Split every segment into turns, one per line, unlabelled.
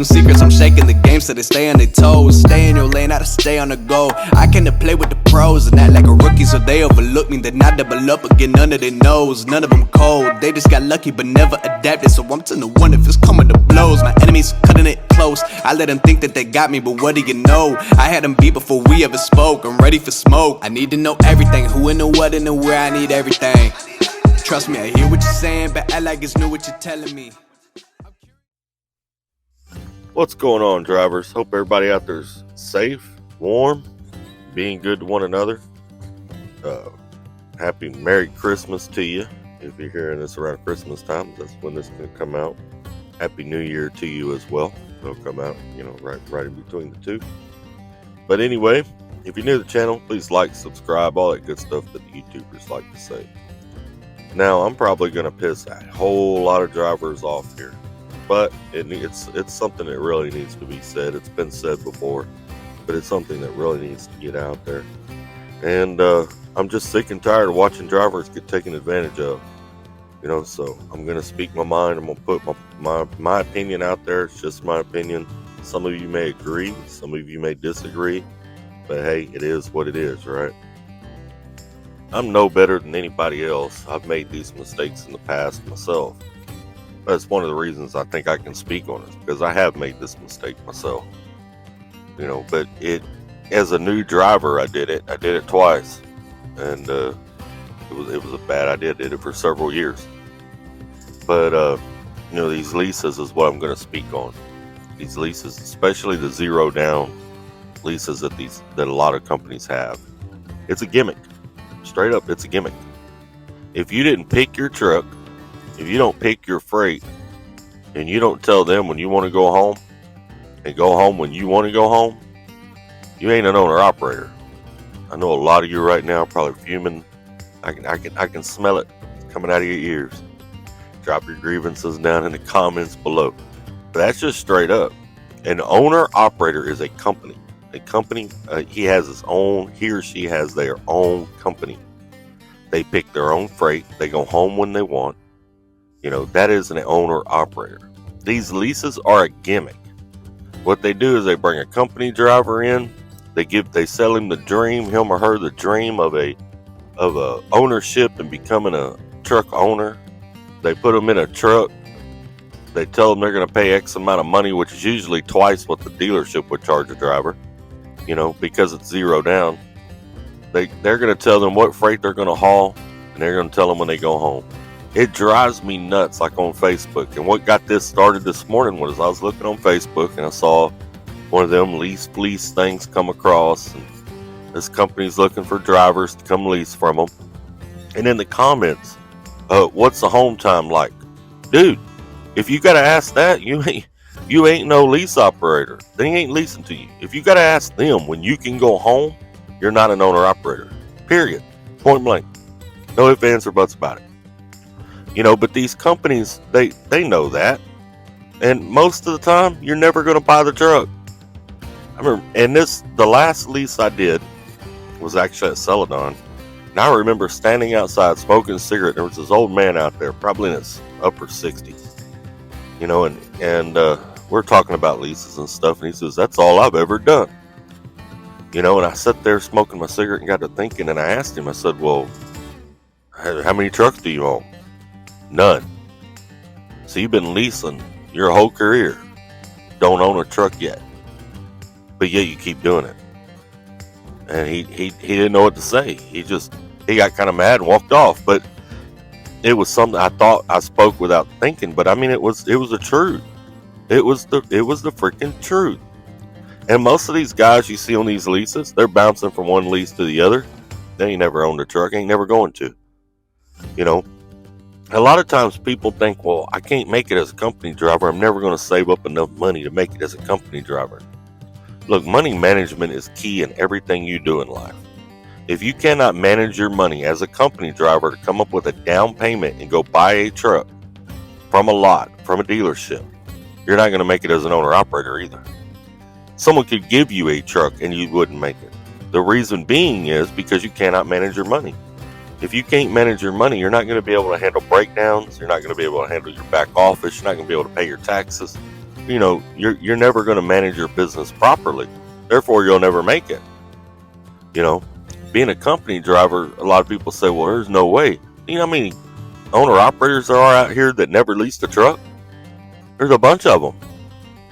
some secrets, I'm shaking the game so they stay on their toes. Stay in your lane, how to stay on the go. I came to play with the pros and act like a rookie, so they overlook me. Then I double up and get none of their nose. None of them cold, they just got lucky but never adapted. So I'm 10 to 1 if it's coming to blows. My enemies cutting it close. I let them think that they got me, but what do you know? I had them beat before we ever spoke. I'm ready for smoke. I need to know everything, who and the what and the where. I need everything. Trust me, I hear what you're saying, but act like it's new what you're telling me.
What's going on, drivers? Hope everybody out there's safe, warm, being good to one another. Happy Merry Christmas to you. If you're hearing this around Christmas time, that's when this is going to come out. Happy New Year to you as well. It'll come out, right in between the two. But anyway, if you're new to the channel, please like, subscribe, all that good stuff that the YouTubers like to say. Now, I'm probably going to piss a whole lot of drivers off here, but it's something that really needs to be said. It's been said before, but it's something that really needs to get out there. And I'm just sick and tired of watching drivers get taken advantage of. So I'm going to speak my mind. I'm going to put my opinion out there. It's just my opinion. Some of you may agree, some of you may disagree, but hey, it is what it is, right? I'm no better than anybody else. I've made these mistakes in the past myself. That's one of the reasons I think I can speak on it, because I have made this mistake myself. But as a new driver, I did it twice, and it was a bad idea. I did it for several years. But these leases is what I'm going to speak on. These leases, especially the zero down leases that a lot of companies have. It's a gimmick. Straight up, it's a gimmick. If you didn't pick your truck, if you don't pick your freight, and you don't tell them when you want to go home, and go home when you want to go home, you ain't an owner-operator. I know a lot of you right now are probably fuming. I can smell it coming out of your ears. Drop your grievances down in the comments below. But that's just straight up. An owner-operator is a company. A company, he or she has their own company. They pick their own freight. They go home when they want. That is an owner-operator. These leases are a gimmick. What they do is they bring a company driver in. They sell him the dream, him or her, the dream of a ownership and becoming a truck owner. They put them in a truck. They tell them they're going to pay X amount of money, which is usually twice what the dealership would charge a driver. Because it's zero down. They're going to tell them what freight they're going to haul, and they're going to tell them when they go home. It drives me nuts, like on Facebook. And what got this started this morning was I was looking on Facebook, and I saw one of them lease things come across, and this company's looking for drivers to come lease from them. And in the comments, what's the home time like? Dude, if you got to ask that, you ain't no lease operator. They ain't leasing to you. If you got to ask them when you can go home, you're not an owner operator. Period. Point blank. No ifs, ands, or buts about it. But these companies, they know that. And most of the time, you're never going to buy the truck. I remember, and the last lease I did was actually at Celadon. And I remember standing outside smoking a cigarette. There was this old man out there, probably in his upper 60s. And we're talking about leases and stuff, and he says, that's all I've ever done. And I sat there smoking my cigarette and got to thinking, and I asked him, I said, well, how many trucks do you own? None. So you've been leasing your whole career. Don't own a truck yet. But yet you keep doing it. And he didn't know what to say. He got kind of mad and walked off. But it was something I thought I spoke without thinking, but I mean it was the truth. It was the freaking truth. And most of these guys you see on these leases, they're bouncing from one lease to the other. They ain't never owned a truck, ain't never going to. A lot of times people think, well, I can't make it as a company driver. I'm never going to save up enough money to make it as a company driver. Look, money management is key in everything you do in life. If you cannot manage your money as a company driver to come up with a down payment and go buy a truck from a lot, from a dealership, you're not going to make it as an owner-operator either. Someone could give you a truck and you wouldn't make it. The reason being is because you cannot manage your money. If you can't manage your money, you're not going to be able to handle breakdowns. You're not going to be able to handle your back office. You're not going to be able to pay your taxes. you're never going to manage your business properly. Therefore, you'll never make it. Being a company driver, a lot of people say, well, there's no way. You know how many owner operators there are out here that never leased a truck? There's a bunch of them.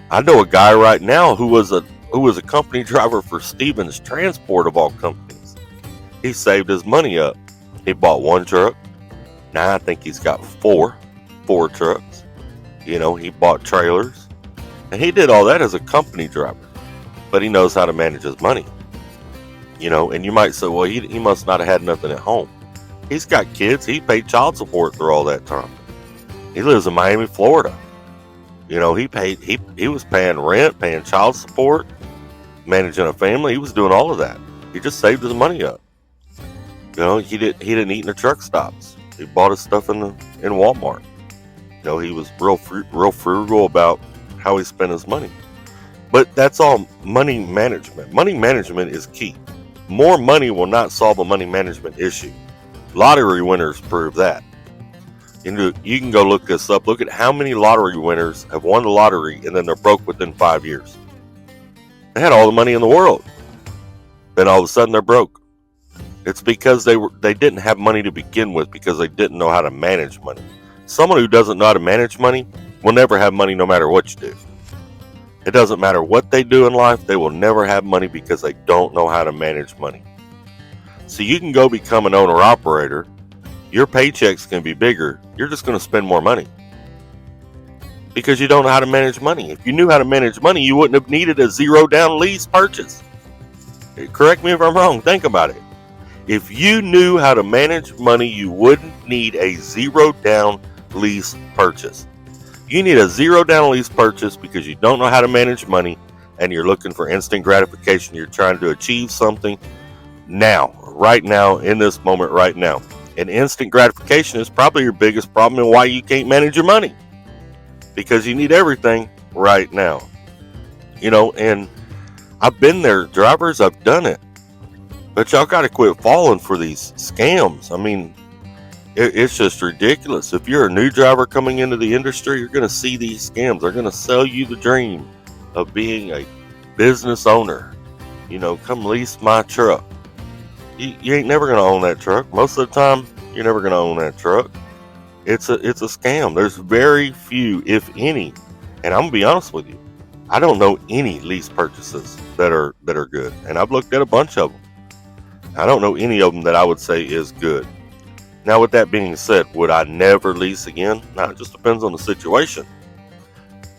I know a guy right now who was a company driver for Stevens Transport, of all companies. He saved his money up. He bought one truck. Now I think he's got four trucks. He bought trailers. And he did all that as a company driver. But he knows how to manage his money. And you might say, well, he must not have had nothing at home. He's got kids. He paid child support through all that time. He lives in Miami, Florida. He was paying rent, paying child support, managing a family. He was doing all of that. He just saved his money up. He didn't eat in the truck stops. He bought his stuff in Walmart. He was real frugal about how he spent his money. But that's all money management. Money management is key. More money will not solve a money management issue. Lottery winners prove that. You can go look this up. Look at how many lottery winners have won the lottery and then they're broke within 5 years. They had all the money in the world. Then all of a sudden they're broke. It's because they didn't have money to begin with, because they didn't know how to manage money. Someone who doesn't know how to manage money will never have money no matter what you do. It doesn't matter what they do in life, they will never have money because they don't know how to manage money. So you can go become an owner-operator. Your paychecks can be bigger. You're just going to spend more money because you don't know how to manage money. If you knew how to manage money, you wouldn't have needed a zero-down lease purchase. Correct me if I'm wrong. Think about it. If you knew how to manage money, you wouldn't need a zero-down lease purchase. You need a zero-down lease purchase because you don't know how to manage money and you're looking for instant gratification. You're trying to achieve something now, right now, in this moment, right now. And instant gratification is probably your biggest problem and why you can't manage your money. Because you need everything right now. And I've been there, drivers, I've done it. But y'all got to quit falling for these scams. I mean, it's just ridiculous. If you're a new driver coming into the industry, you're going to see these scams. They're going to sell you the dream of being a business owner. Come lease my truck. You ain't never going to own that truck. Most of the time, you're never going to own that truck. It's a scam. There's very few, if any, and I'm going to be honest with you, I don't know any lease purchases that are good. And I've looked at a bunch of them. I don't know any of them that I would say is good. Now, with that being said, would I never lease again? Now, it just depends on the situation.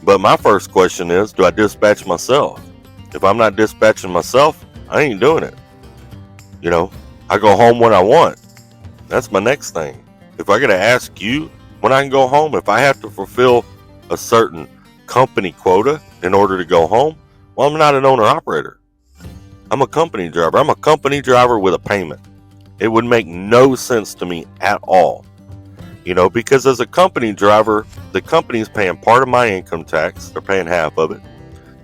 But my first question is, do I dispatch myself? If I'm not dispatching myself, I ain't doing it. I go home when I want. That's my next thing. If I got to ask you when I can go home, if I have to fulfill a certain company quota in order to go home, well, I'm not an owner-operator. I'm a company driver. I'm a company driver with a payment. It would make no sense to me at all. Because as a company driver, the company's paying part of my income tax. They're paying half of it.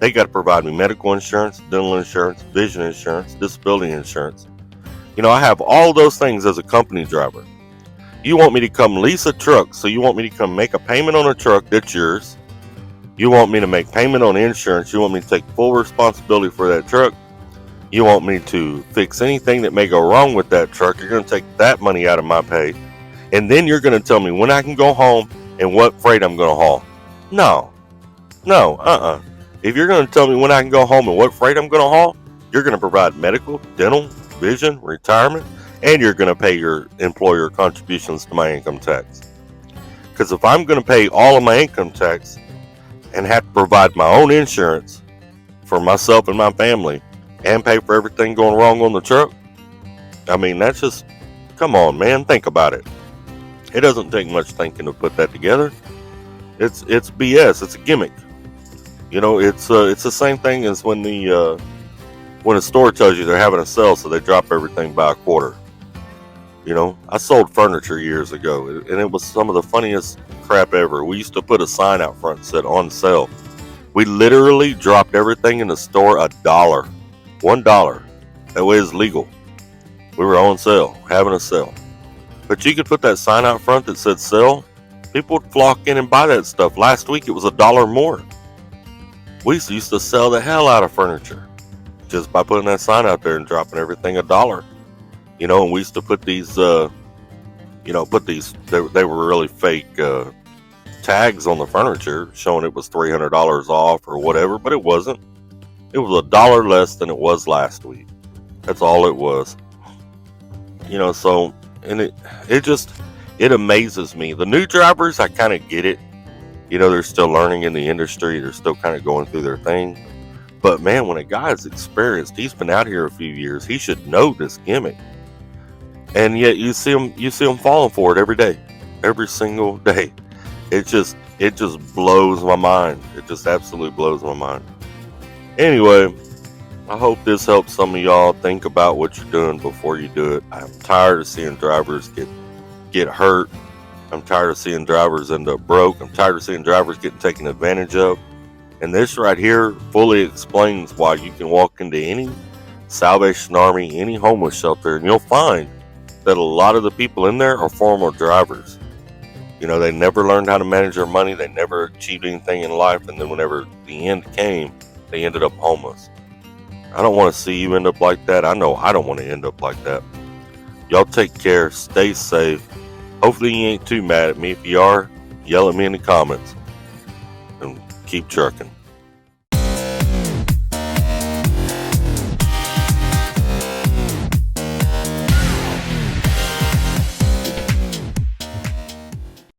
They got to provide me medical insurance, dental insurance, vision insurance, disability insurance. I have all those things as a company driver. You want me to come lease a truck, so you want me to come make a payment on a truck that's yours. You want me to make payment on insurance. You want me to take full responsibility for that truck. You want me to fix anything that may go wrong with that truck. You're going to take that money out of my pay. And then you're going to tell me when I can go home and what freight I'm going to haul. No. If you're going to tell me when I can go home and what freight I'm going to haul, you're going to provide medical, dental, vision, retirement, and you're going to pay your employer contributions to my income tax. Because if I'm going to pay all of my income tax and have to provide my own insurance for myself and my family and pay for everything going wrong on the truck, I mean, that's just, come on, man, think about it. It doesn't take much thinking to put that together. It's BS. It's a gimmick. It's the same thing as when a store tells you they're having a sale, so they drop everything by a quarter. I sold furniture years ago, and it was some of the funniest crap ever. We used to put a sign out front that said on sale. We literally dropped everything in the store $1. $1. That way it's legal. We were on sale, having a sale. But you could put that sign out front that said sale. People would flock in and buy that stuff. Last week it was $1 more. We used to sell the hell out of furniture just by putting that sign out there and dropping everything $1. And we used to put these, they were really fake tags on the furniture showing it was $300 off or whatever, but it wasn't. It was $1 less than it was last week. That's all it was. So, and it amazes me. The new drivers, I kind of get it. They're still learning in the industry. They're still kind of going through their thing. But man, when a guy is experienced, he's been out here a few years, he should know this gimmick. And yet you see him falling for it every day, every single day. It just blows my mind. It just absolutely blows my mind. Anyway, I hope this helps some of y'all think about what you're doing before you do it. I'm tired of seeing drivers get hurt. I'm tired of seeing drivers end up broke. I'm tired of seeing drivers getting taken advantage of. And this right here fully explains why you can walk into any Salvation Army, any homeless shelter, and you'll find that a lot of the people in there are former drivers. They never learned how to manage their money. They never achieved anything in life. And then whenever the end came, they ended up homeless. I don't want to see you end up like that. I know I don't want to end up like that. Y'all take care. Stay safe. Hopefully you ain't too mad at me. If you are, yell at me in the comments. And keep trucking.